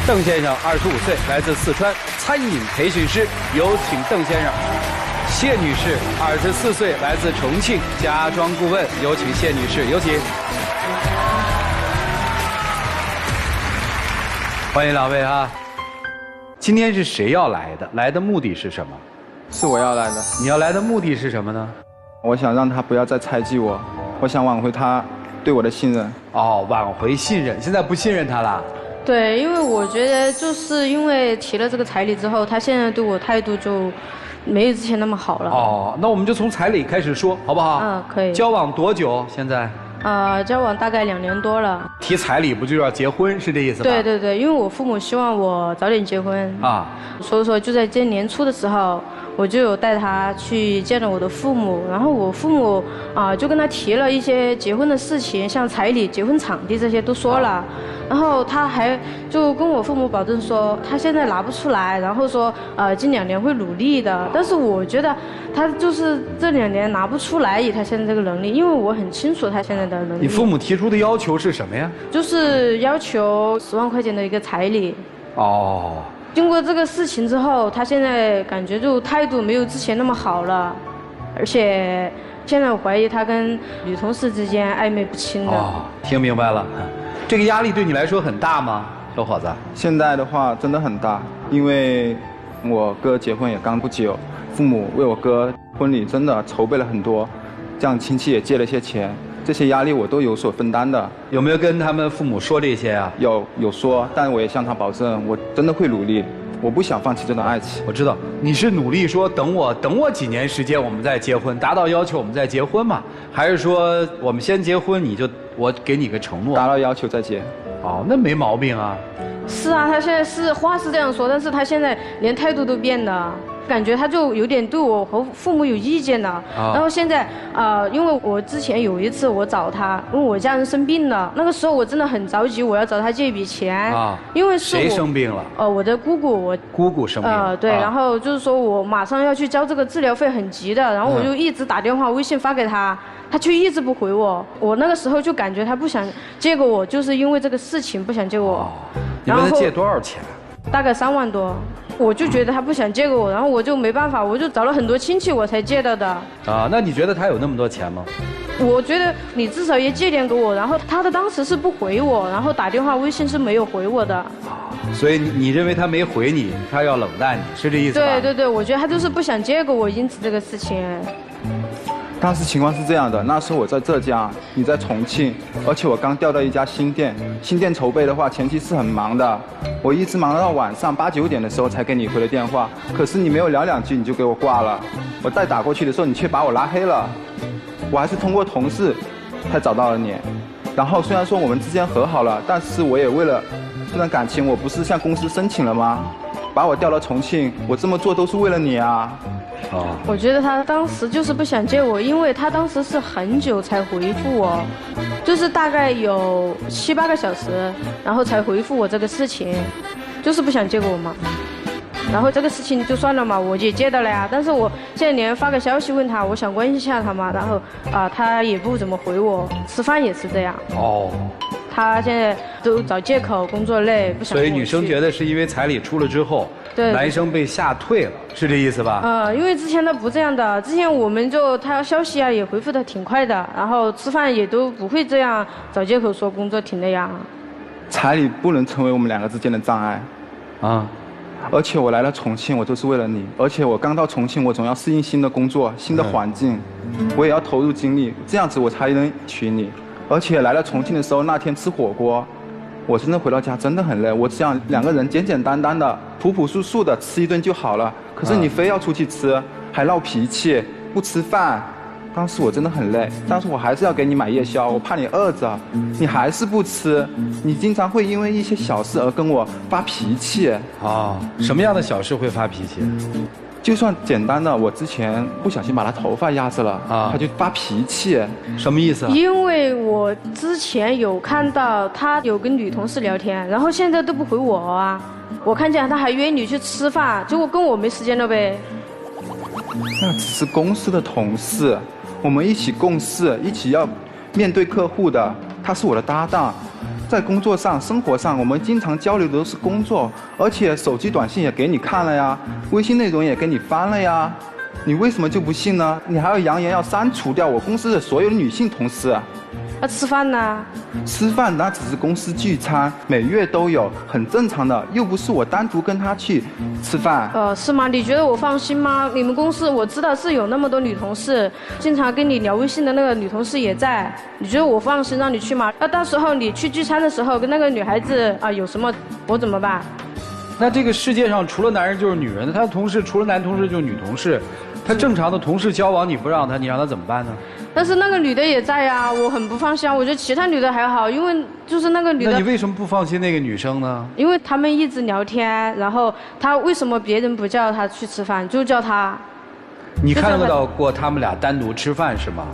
邓先生25岁，来自四川，餐饮培训师，有请邓先生。谢女士24岁，来自重庆，家装顾问，有请谢女士，有请。欢迎两位啊！今天是谁要来的？来的目的是什么？是我要来的。你要来的目的是什么呢？我想让他不要再猜忌我，我想挽回他对我的信任。哦，挽回信任，现在不信任他了？对，因为我觉得就是因为提了这个彩礼之后，他现在对我态度就没有之前那么好了。哦，那我们就从彩礼开始说，好不好？嗯，可以。交往多久？现在？交往大概2年多了。提彩礼不就要结婚，是这意思吧？对对对，因为我父母希望我早点结婚啊，所以说就在今年年初的时候，我就有带他去见了我的父母，然后我父母就跟他提了一些结婚的事情，像彩礼、结婚场地这些都说了，然后他还就跟我父母保证说他现在拿不出来，然后说近2年会努力的，但是我觉得他就是这2年拿不出来，以他现在这个能力，因为我很清楚他现在的能力。你父母提出的要求是什么呀？就是要求10万块钱的一个彩礼。哦。经过这个事情之后，他现在感觉就态度没有之前那么好了，而且现在我怀疑他跟女同事之间暧昧不清的。哦，听明白了。这个压力对你来说很大吗，小伙子？现在的话真的很大，因为我哥结婚也刚不久，父母为我哥婚礼真的筹备了很多，这样亲戚也借了些钱，这些压力我都有所分担的。有没有跟他们父母说这些啊？有说，但我也向他保证，我真的会努力，我不想放弃这段爱情。我知道你是努力说等我几年时间，我们再结婚，达到要求我们再结婚嘛？还是说我们先结婚，我给你个承诺，达到要求再结？哦，那没毛病啊。是啊，他现在话是这样说，但是他现在连态度都变了。感觉他就有点对我和父母有意见了，然后现在因为我之前有一次我找他，因为我家人生病了，那个时候我真的很着急，我要找他借一笔钱，因为是我谁生病了？我的姑姑，姑姑生病了，对，然后就是说我马上要去交这个治疗费，很急的，然后我就一直打电话、微信发给他，他却一直不回我，我那个时候就感觉他不想借给我，就是因为这个事情不想借我。你问他借多少钱？大概3万多。我就觉得他不想借给我，然后我就没办法，我就找了很多亲戚我才借到的。那你觉得他有那么多钱吗？我觉得你至少也借点给我，然后他的当时是不回我，然后打电话微信是没有回我的。所以你认为他没回你，他要冷淡你，是这意思吧？对对对，我觉得他就是不想借给我，因此这个事情。当时情况是这样的，那时候我在浙江，你在重庆，而且我刚调到一家新店，新店筹备的话前期是很忙的，我一直忙到晚上8、9点的时候才给你回了电话，可是你没有聊2句你就给我挂了，我再打过去的时候你却把我拉黑了，我还是通过同事才找到了你，然后虽然说我们之间和好了，但是我也为了这段感情，我不是向公司申请了吗？把我调到重庆，我这么做都是为了你啊。我觉得他当时就是不想借我，因为他当时是很久才回复我，就是大概有7、8个小时，然后才回复我这个事情，就是不想借给我嘛。然后这个事情就算了嘛，我也借到了呀。但是我现在连发个消息问他，我想关心一下他嘛，然后他也不怎么回我，吃饭也是这样。他现在都找借口，工作累，不想。所以女生觉得是因为彩礼出了之后，对男生被吓退了，是这意思吧？因为之前他不这样的，之前我们就他消息也回复的挺快的，然后吃饭也都不会这样找借口说工作挺累呀。彩礼不能成为我们2个之间的障碍，而且我来了重庆，我都是为了你，而且我刚到重庆，我总要适应新的工作、新的环境，我也要投入精力，这样子我才能娶你。而且来了重庆的时候，那天吃火锅，我真的回到家真的很累，我只想2个人简简单单的、朴朴素素的吃一顿就好了。可是你非要出去吃，还闹脾气，不吃饭。当时我真的很累，但是我还是要给你买夜宵，我怕你饿着，你还是不吃。你经常会因为一些小事而跟我发脾气。什么样的小事会发脾气？就算简单的，我之前不小心把他头发压着了，他就发脾气。什么意思？因为我之前有看到他有跟女同事聊天，然后现在都不回我啊。我看见他还约你去吃饭，结果跟我没时间了呗。那只是公司的同事，我们一起共事，一起要面对客户的，他是我的搭档。在工作上、生活上，我们经常交流的都是工作，而且手机短信也给你看了呀，微信内容也给你翻了呀，你为什么就不信呢？你还要扬言要删除掉我公司的所有女性同事。那吃饭呢？吃饭那只是公司聚餐，每月都有，很正常的，又不是我单独跟他去吃饭。是吗？你觉得我放心吗？你们公司我知道是有那么多女同事，经常跟你聊微信的那个女同事也在，你觉得我放心让你去吗？那到时候你去聚餐的时候跟那个女孩子有什么，我怎么办？那这个世界上除了男人就是女人，他的同事除了男同事就是女同事，他正常的同事交往你不让他，你让他怎么办呢？但是那个女的也在呀，我很不放心啊。我觉得其他女的还好，因为就是那个女的。那你为什么不放心那个女生呢？因为他们一直聊天，然后他为什么别人不叫他去吃饭，就叫他？你看到过他们俩单独吃饭是吗？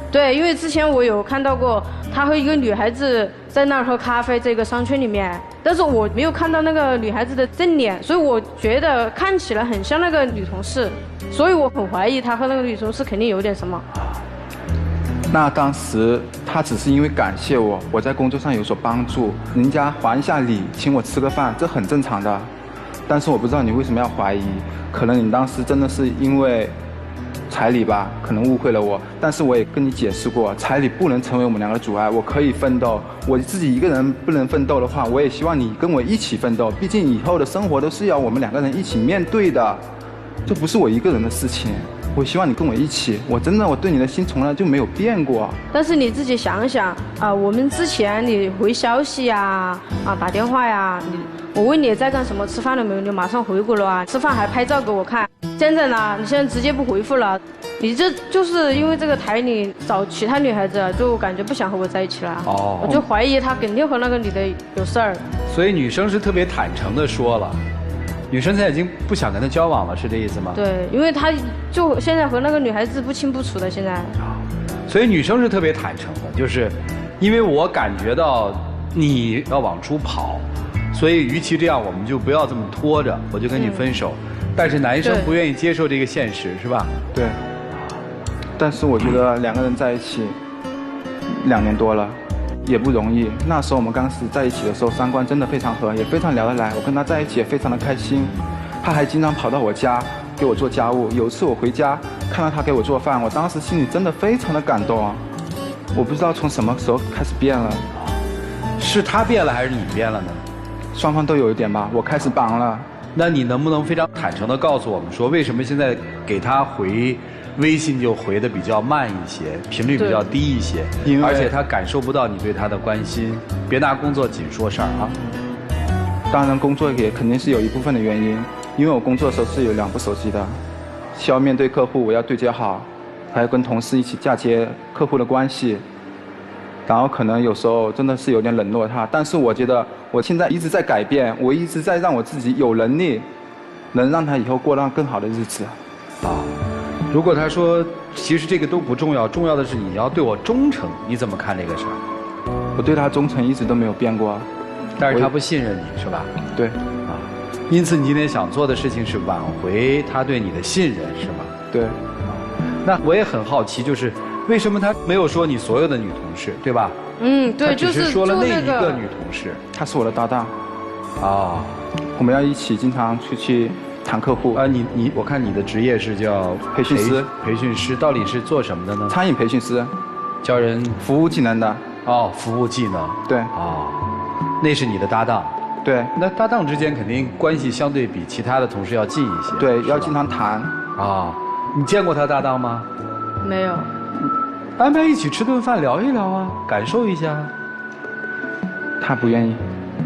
对，因为之前我有看到过他和一个女孩子在那儿喝咖啡，这个商圈里面，但是我没有看到那个女孩子的正脸，所以我觉得看起来很像那个女同事，所以我很怀疑他和那个女同事肯定有点什么。那当时他只是因为感谢我，我在工作上有所帮助，人家还一下礼，请我吃个饭，这很正常的。但是我不知道你为什么要怀疑，可能你当时真的是因为彩礼吧，可能误会了我。但是我也跟你解释过，彩礼不能成为我们两个阻碍，我可以奋斗。我自己一个人不能奋斗的话，我也希望你跟我一起奋斗。毕竟以后的生活都是要我们两个人一起面对的，这不是我一个人的事情。我希望你跟我一起，我对你的心从来就没有变过。但是你自己想想我们之前你回消息呀，打电话呀，我问你在干什么，吃饭了没有，你马上回过了啊，吃饭还拍照给我看。现在呢，你现在直接不回复了，你这就是因为这个台你找其他女孩子，就感觉不想和我在一起了。我就怀疑他肯定和那个女的有事儿。所以女生是特别坦诚的说了。女生现在已经不想跟他交往了，是这意思吗？对，因为他就现在和那个女孩子不清不楚的现在。所以女生是特别坦诚的，就是因为我感觉到你要往出跑，所以与其这样，我们就不要这么拖着，我就跟你分手。但是男生不愿意接受这个现实，是吧？对。但是我觉得两个人在一起2年多了。也不容易。那时候我们刚在一起的时候，三观真的非常合，也非常聊得来。我跟他在一起也非常的开心，他还经常跑到我家给我做家务。有一次我回家看到他给我做饭，我当时心里真的非常的感动。我不知道从什么时候开始变了，是他变了还是你变了呢？双方都有一点吧。我开始忙了。那你能不能非常坦诚地告诉我们说，为什么现在给他回微信就回的比较慢一些，频率比较低一些，而且他感受不到你对他的关心。别拿工作紧说事儿啊。当然工作也肯定是有一部分的原因，因为我工作的时候是有2部手机的，需要面对客户，我要对接好，还要跟同事一起嫁接客户的关系。然后可能有时候真的是有点冷落他，但是我觉得我现在一直在改变，我一直在让我自己有能力，能让他以后过上更好的日子。如果他说其实这个都不重要，重要的是你要对我忠诚，你怎么看这个事儿？我对他忠诚一直都没有变过，但是他不信任你是吧？对。因此你今天想做的事情是挽回他对你的信任是吗？对。那我也很好奇，就是为什么他没有说你所有的女同事，对吧？对，他只是说了那一个女同事。她是我的搭档。我们要一起经常出去谈客户。我看你的职业是叫培训师。培训师到底是做什么的呢？餐饮培训师，教人服务技能的。服务技能。对。那是你的搭档。对。那搭档之间肯定关系相对比其他的同事要近一些。对，要经常谈。你见过他搭档吗？没有。安排一起吃顿饭聊一聊啊，感受一下。他不愿意。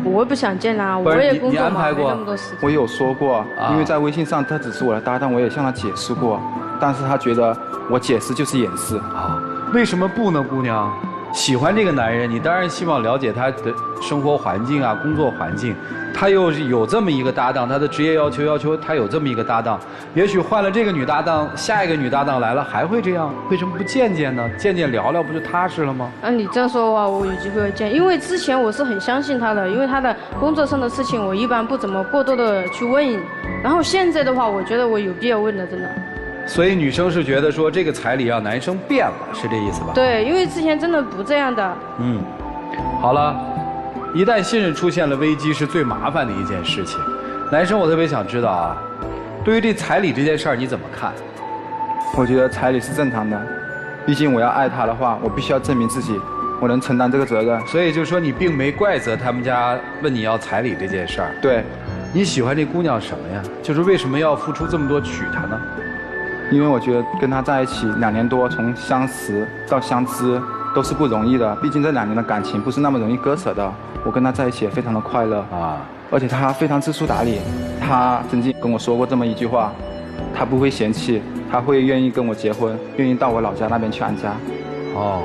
我不想见他，我也工作忙，没那么多时间。我有说过，因为在微信上他只是我的搭档，我也向他解释过，但是他觉得我解释就是掩饰。为什么不呢，姑娘？喜欢这个男人，你当然希望了解他的生活环境啊，工作环境。他又有这么一个搭档，他的职业要求他有这么一个搭档。也许换了这个女搭档，下一个女搭档来了还会这样？为什么不见见呢？见见聊聊不就踏实了吗？你这样说的话，我有机会会见，因为之前我是很相信他的，因为他的工作上的事情我一般不怎么过多的去问。然后现在的话，我觉得我有必要问了，真的。所以女生是觉得说这个彩礼让男生变了，是这意思吧？对，因为之前真的不这样的。好了，一旦信任出现了危机，是最麻烦的一件事情。男生，我特别想知道啊，对于这彩礼这件事儿你怎么看？我觉得彩礼是正常的，毕竟我要爱她的话，我必须要证明自己，我能承担这个责任。所以就说你并没怪责他们家问你要彩礼这件事儿。对。你喜欢这姑娘什么呀？就是为什么要付出这么多娶她呢？因为我觉得跟她在一起2年多，从相识到相知都是不容易的，毕竟这2年的感情不是那么容易割舍的。我跟她在一起也非常的快乐啊，而且她非常知书达理。她曾经跟我说过这么一句话，她不会嫌弃，她会愿意跟我结婚，愿意到我老家那边去安家。哦，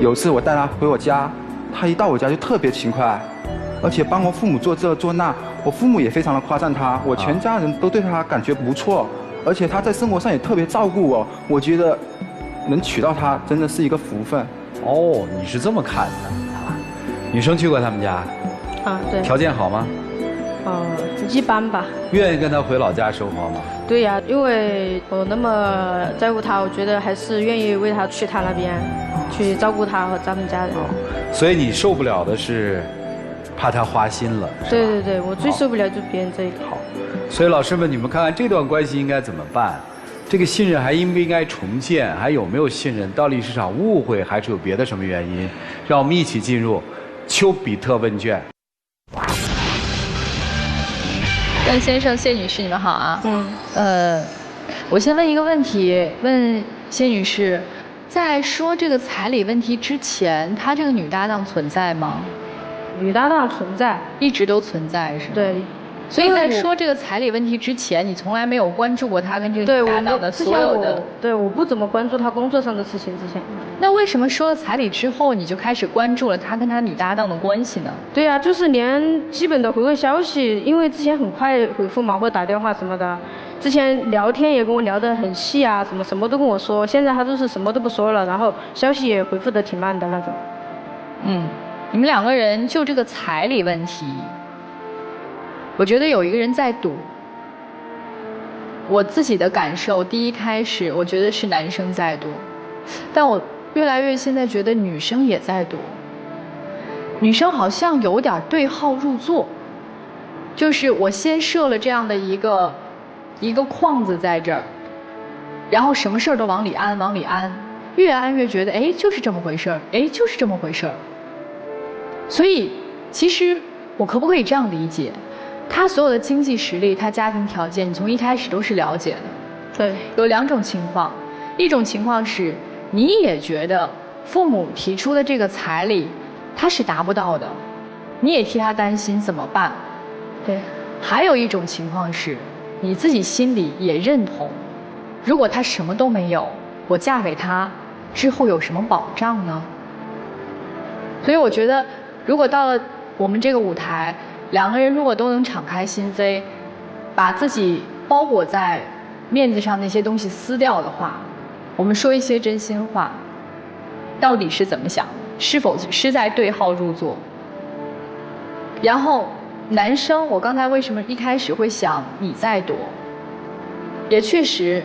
有一次我带她回我家，她一到我家就特别勤快，而且帮我父母做这做那，我父母也非常的夸赞她，我全家人都对她感觉不错，而且她在生活上也特别照顾我，我觉得能娶到她真的是一个福分。哦，你是这么看的啊？女生去过他们家？啊，对。条件好吗？一般吧。愿意跟她回老家生活吗？对呀，因为我那么在乎她，我觉得还是愿意为她去她那边，去照顾她和咱们家人。所以你受不了的是怕她花心了，是吧？对对对，我最受不了就别人这个。好，所以老师们，你们看看这段关系应该怎么办？这个信任还应不应该重建？还有没有信任？到底是场误会，还是有别的什么原因？让我们一起进入丘比特问卷。段先生、谢女士，你们好啊。我先问一个问题，问谢女士，在说这个彩礼问题之前，她这个女搭档存在吗？女搭档存在，一直都存在是吗？对。所以在说这个彩礼问题之前，你从来没有关注过她跟这个女搭档的所有的。对，我不怎么关注她工作上的事情之前。那为什么说了彩礼之后，你就开始关注了她跟她女搭档的关系呢？对呀，就是连基本的回个消息，因为之前很快回复嘛，或打电话什么的。之前聊天也跟我聊得很细啊，什么都跟我说。现在她都是什么都不说了，然后消息也回复得挺慢的那种。你们2个人就这个彩礼问题，我觉得有一个人在赌。我自己的感受，第一开始我觉得是男生在赌，但我越来越现在觉得女生也在赌。女生好像有点对号入座，就是我先设了这样的一个框子在这儿，然后什么事儿都往里安，越安越觉得哎就是这么回事儿，就是这么回事儿。所以其实我可不可以这样理解，他所有的经济实力，他家庭条件，你从一开始都是了解的。对，有2种情况，一种情况是你也觉得父母提出的这个彩礼他是达不到的，你也替他担心怎么办。对，还有一种情况是你自己心里也认同，如果他什么都没有，我嫁给他之后有什么保障呢？所以我觉得如果到了我们这个舞台，2个人如果都能敞开心扉，把自己包裹在面子上那些东西撕掉的话，我们说一些真心话，到底是怎么想，是否是在对号入座。然后男生，我刚才为什么一开始会想你在躲，也确实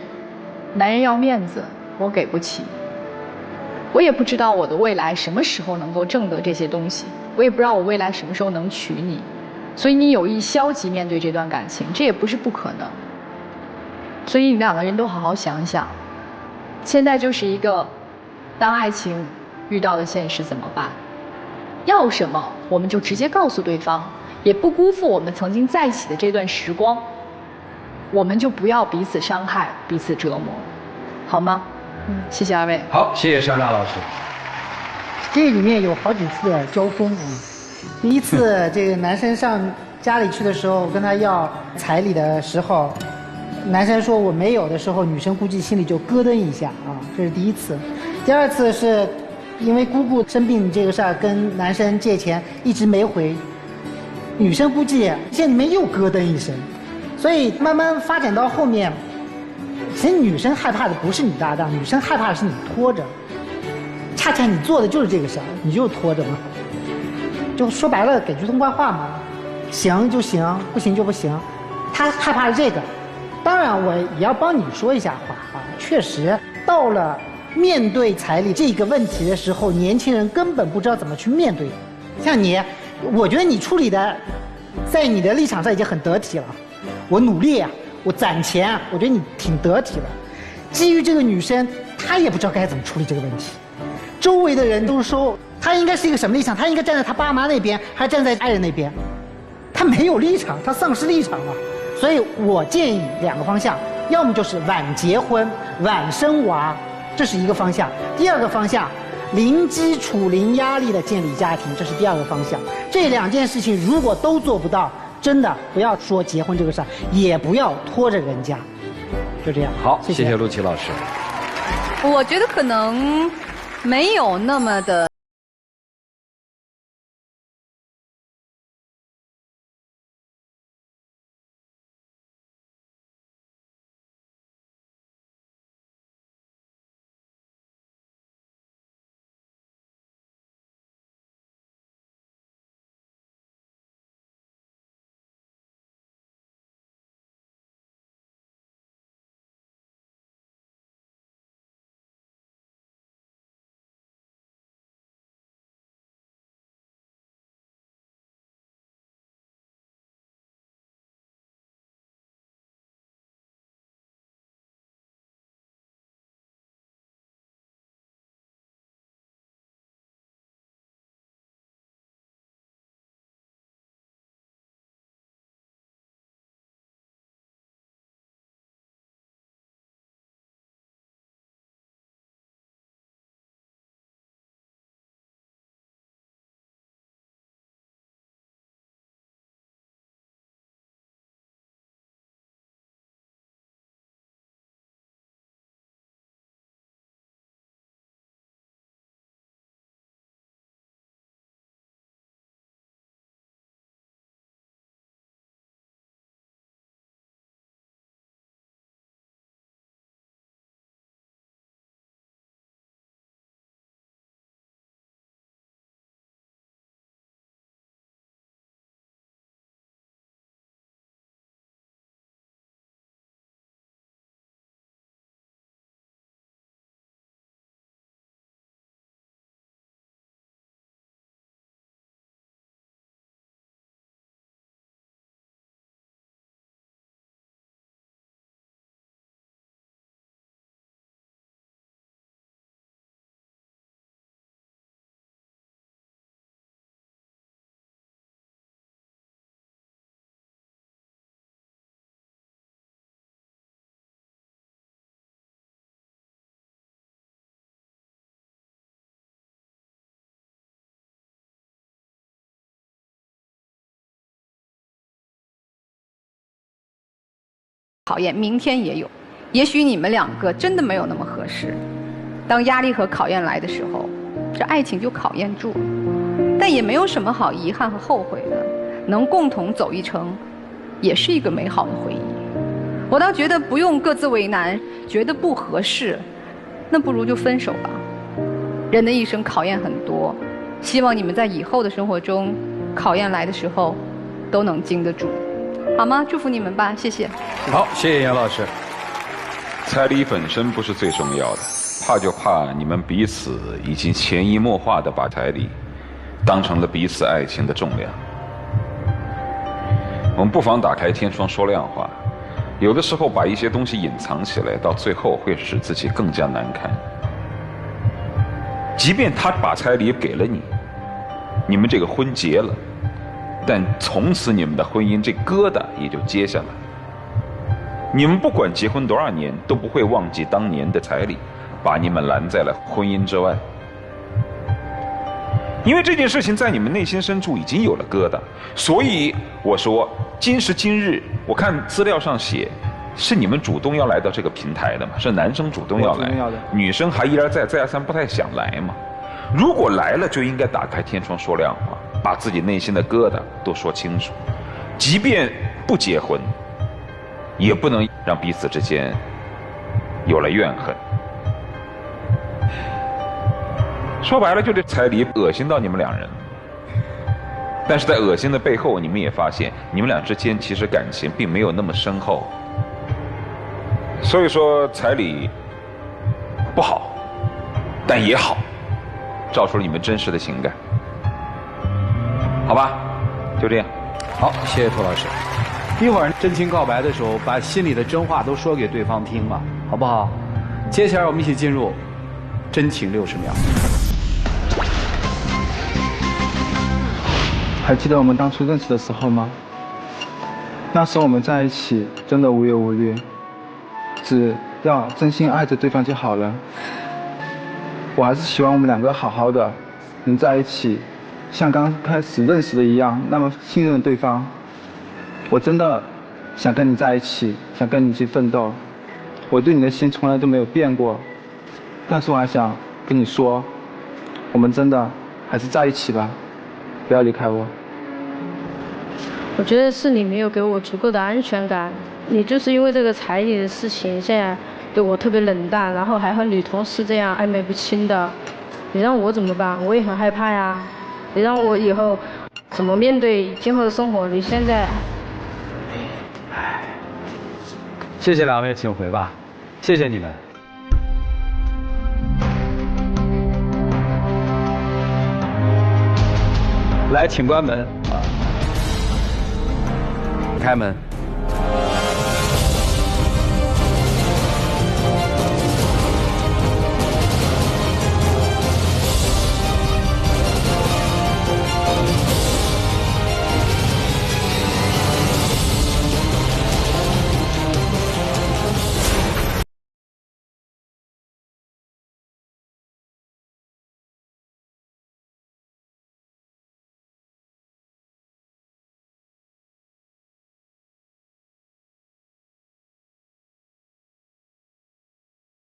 男人要面子，我给不起，我也不知道我的未来什么时候能够挣得这些东西，我也不知道我未来什么时候能娶你，所以你有意消极面对这段感情，这也不是不可能。所以你2个人都好好想想，现在就是一个当爱情遇到的现实怎么办，要什么我们就直接告诉对方，也不辜负我们曾经在一起的这段时光，我们就不要彼此伤害，彼此折磨，好吗？谢谢2位。好，谢谢尚大老师。这里面有好几次的交锋啊。第一次这个男生上家里去的时候，跟他要彩礼的时候，男生说我没有的时候，女生估计心里就咯噔一下啊，这是第一次。第2次是因为姑姑生病这个事儿跟男生借钱一直没回，女生估计心里面又咯噔一声，所以慢慢发展到后面，其实女生害怕的不是你搭档，女生害怕的是你拖着，恰恰你做的就是这个事儿，你就拖着嘛，就说白了给句痛快话嘛，行就行，不行就不行，他害怕这个。当然我也要帮你说一下话啊，确实到了面对彩礼这个问题的时候，年轻人根本不知道怎么去面对。像你我觉得你处理的，在你的立场上已经很得体了。我努力啊，我攒钱啊，我觉得你挺得体的。基于这个女生，她也不知道该怎么处理这个问题。周围的人都说她应该是一个什么立场？她应该站在她爸妈那边，还是站在爱人那边？她没有立场，她丧失立场了。所以我建议2个方向，要么就是晚结婚、晚生娃，这是一个方向；第2个方向，零基础、零压力的建立家庭，这是第2个方向。这2件事情如果都做不到，真的不要说结婚这个事儿，也不要拖着人家。就这样。好，谢谢陆琪老师。我觉得可能没有那么的。考验明天也有，也许你们2个真的没有那么合适。当压力和考验来的时候，这爱情就考验住了。但也没有什么好遗憾和后悔的，能共同走一程，也是一个美好的回忆。我倒觉得不用各自为难，觉得不合适，那不如就分手吧。人的一生考验很多，希望你们在以后的生活中，考验来的时候，都能经得住。好吗？祝福你们吧，谢谢。好，谢谢杨老师。彩礼本身不是最重要的，怕就怕你们彼此已经潜移默化地把彩礼当成了彼此爱情的重量。我们不妨打开天窗说亮话，有的时候把一些东西隐藏起来，到最后会使自己更加难堪。即便他把彩礼给了你，你们这个婚结了，但从此你们的婚姻这疙瘩也就接下来。你们不管结婚多少年，都不会忘记当年的彩礼，把你们拦在了婚姻之外。因为这件事情在你们内心深处已经有了疙瘩，所以我说今时今日，我看资料上写，是你们主动要来到这个平台的嘛？是男生主动要来，女生还一而再再而三不太想来嘛？如果来了，就应该打开天窗说亮话，把自己内心的疙瘩都说清楚。即便不结婚，也不能让彼此之间有了怨恨。说白了，就这彩礼恶心到你们2人，但是在恶心的背后，你们也发现你们俩之间其实感情并没有那么深厚。所以说彩礼不好，但也好，照出了你们真实的情感。好吧？就这样。好，谢谢涂老师。一会儿真情告白的时候，把心里的真话都说给对方听嘛，好不好？接下来我们一起进入真情60秒。还记得我们当初认识的时候吗？那时候我们在一起真的无忧无虑，只要真心爱着对方就好了。我还是希望我们两个好好的，能在一起，像刚开始认识的一样，那么信任对方。我真的想跟你在一起，想跟你去奋斗。我对你的心从来都没有变过，但是我还想跟你说，我们真的还是在一起吧，不要离开我。我觉得是你没有给我足够的安全感，你就是因为这个彩礼的事情，现在对我特别冷淡，然后还和女同事这样暧昧不清的，你让我怎么办？我也很害怕呀。你让我以后怎么面对今后的生活？你现在，谢谢两位，请回吧，谢谢你们。来，请关门。开门。